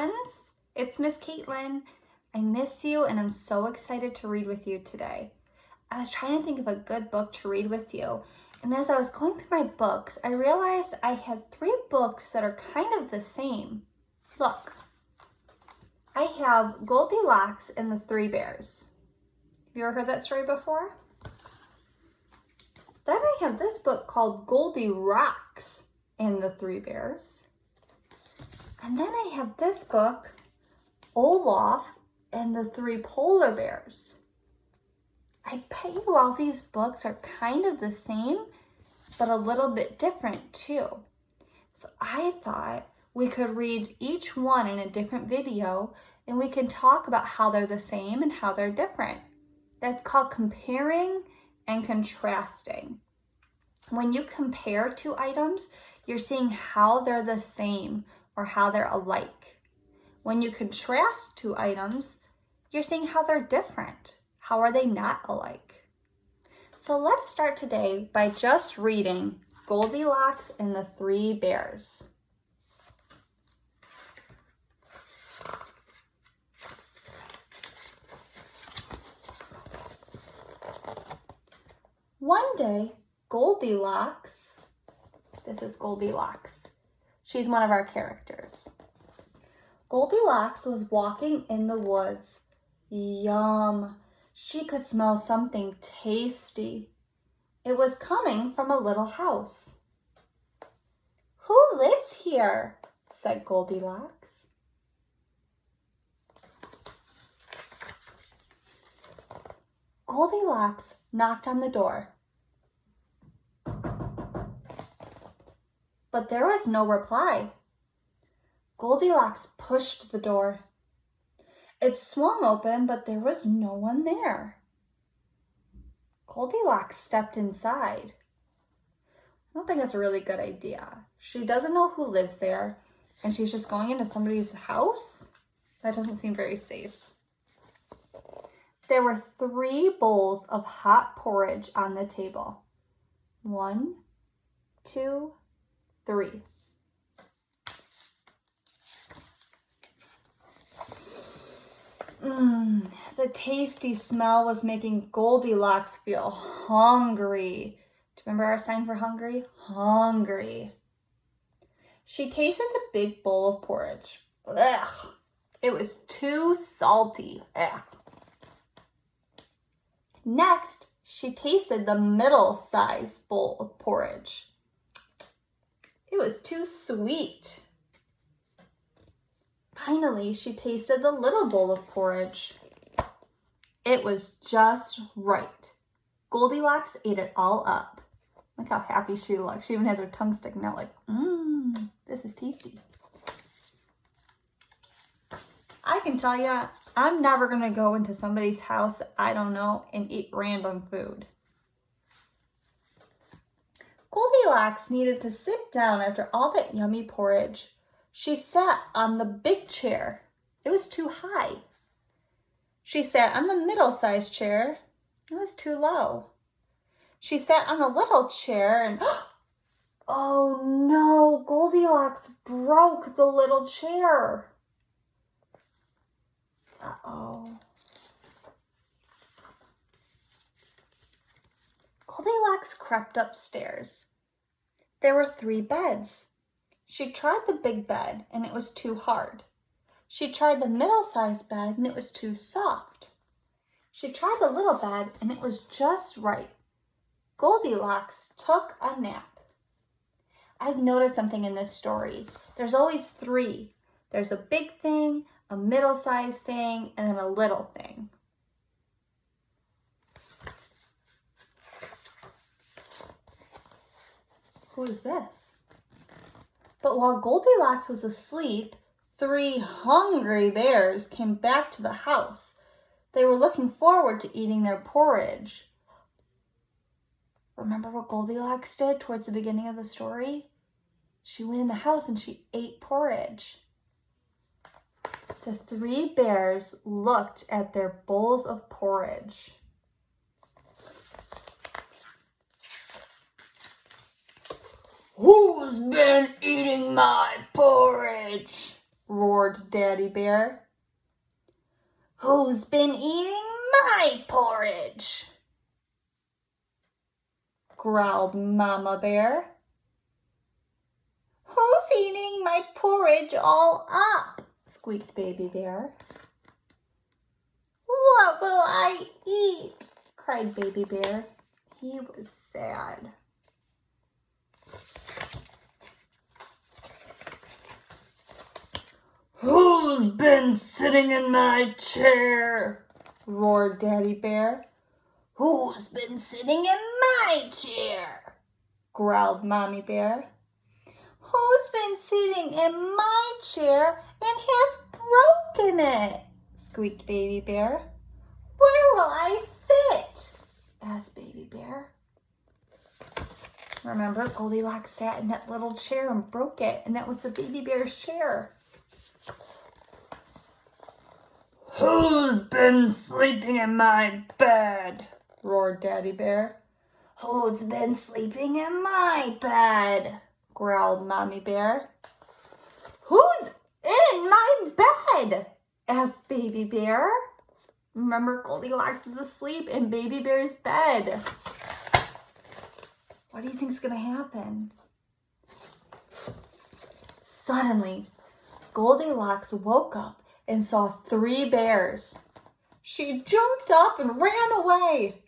friends, it's Miss Caitlin. I miss you and I'm so excited to read with you today. I was trying to think of a good book to read with you, and as I was going through my books, I realized I had 3 books that are kind of the same. Look, I have Goldilocks and the 3 Bears. Have you ever heard that story before? Then I have this book called Goldilocks and the 3 Bears. And then I have this book, Olaf and the 3 Polar Bears. I bet you all these books are kind of the same, but a little bit different too. So I thought we could read each one in a different video and we can talk about how they're the same and how they're different. That's called comparing and contrasting. When you compare 2 items, you're seeing how they're the same or how they're alike. When you contrast 2 items, you're seeing how they're different. How are they not alike? So let's start today by just reading Goldilocks and the 3 Bears. One day, Goldilocks, this is Goldilocks. She's one of our characters. Goldilocks was walking in the woods. Yum! She could smell something tasty. It was coming from a little house. "Who lives here?" said Goldilocks. Goldilocks knocked on the door. But there was no reply. Goldilocks pushed the door. It swung open, but there was no one there. Goldilocks stepped inside. I don't think that's a really good idea. She doesn't know who lives there, and she's just going into somebody's house? That doesn't seem very safe. There were 3 bowls of hot porridge on the table. 1, 2, 3. The tasty smell was making Goldilocks feel hungry. Do you remember our sign for hungry? Hungry. She tasted the big bowl of porridge. Ugh, it was too salty. Ugh. Next, she tasted the middle-sized bowl of porridge. It was too sweet. Finally, she tasted the little bowl of porridge. It was just right. Goldilocks ate it all up. Look how happy she looks. She even has her tongue sticking out like, this is tasty. I can tell you, I'm never going to go into somebody's house that I don't know and eat random food. Goldilocks needed to sit down after all that yummy porridge. She sat on the big chair. It was too high. She sat on the middle-sized chair. It was too low. She sat on the little chair and, oh no, Goldilocks broke the little chair. Uh-oh. Goldilocks crept upstairs. There were 3 beds. She tried the big bed and it was too hard. She tried the middle-sized bed and it was too soft. She tried the little bed and it was just right. Goldilocks took a nap. I've noticed something in this story. There's always 3. There's a big thing, a middle-sized thing, and then a little thing. Who is this? But while Goldilocks was asleep, 3 hungry bears came back to the house. They were looking forward to eating their porridge. Remember what Goldilocks did towards the beginning of the story? She went in the house and she ate porridge. The 3 bears looked at their bowls of porridge. "Who's been eating my porridge?" roared Daddy Bear. Who's been eating my porridge? Growled Mama Bear. Who's eating my porridge all up? Squeaked Baby Bear. What will I eat? Cried Baby Bear. He was sad. Who's been sitting in my chair? Roared Daddy Bear. Who's been sitting in my chair? Growled Mommy Bear. Who's been sitting in my chair and has broken it? Squeaked Baby Bear. Where will I sit? Asked Baby Bear. Remember, Goldilocks sat in that little chair and broke it, and that was the Baby Bear's chair. Who's been sleeping in my bed? Roared Daddy Bear. Who's been sleeping in my bed? Growled Mommy Bear. Who's in my bed? Asked Baby Bear. Remember, Goldilocks is asleep in Baby Bear's bed. What do you think's gonna happen? Suddenly, Goldilocks woke up and saw 3 bears. She jumped up and ran away,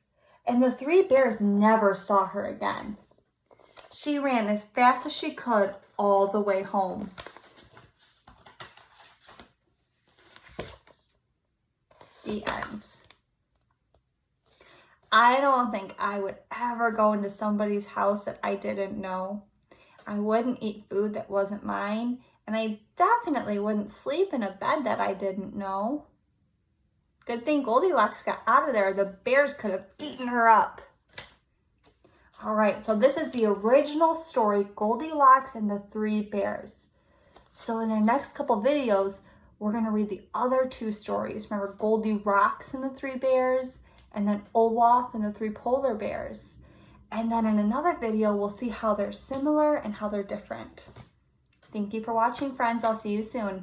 and the 3 bears never saw her again. She ran as fast as she could all the way home. The end. I don't think I would ever go into somebody's house that I didn't know. I wouldn't eat food that wasn't mine, and I definitely wouldn't sleep in a bed that I didn't know. Good thing Goldilocks got out of there. The bears could have eaten her up. All right, so this is the original story, Goldilocks and the 3 bears. So in the next couple videos, we're going to read the other 2 stories. Remember, Goldilocks and the 3 bears, and then Olaf and the 3 polar bears. And then in another video, we'll see how they're similar and how they're different. Thank you for watching, friends. I'll see you soon.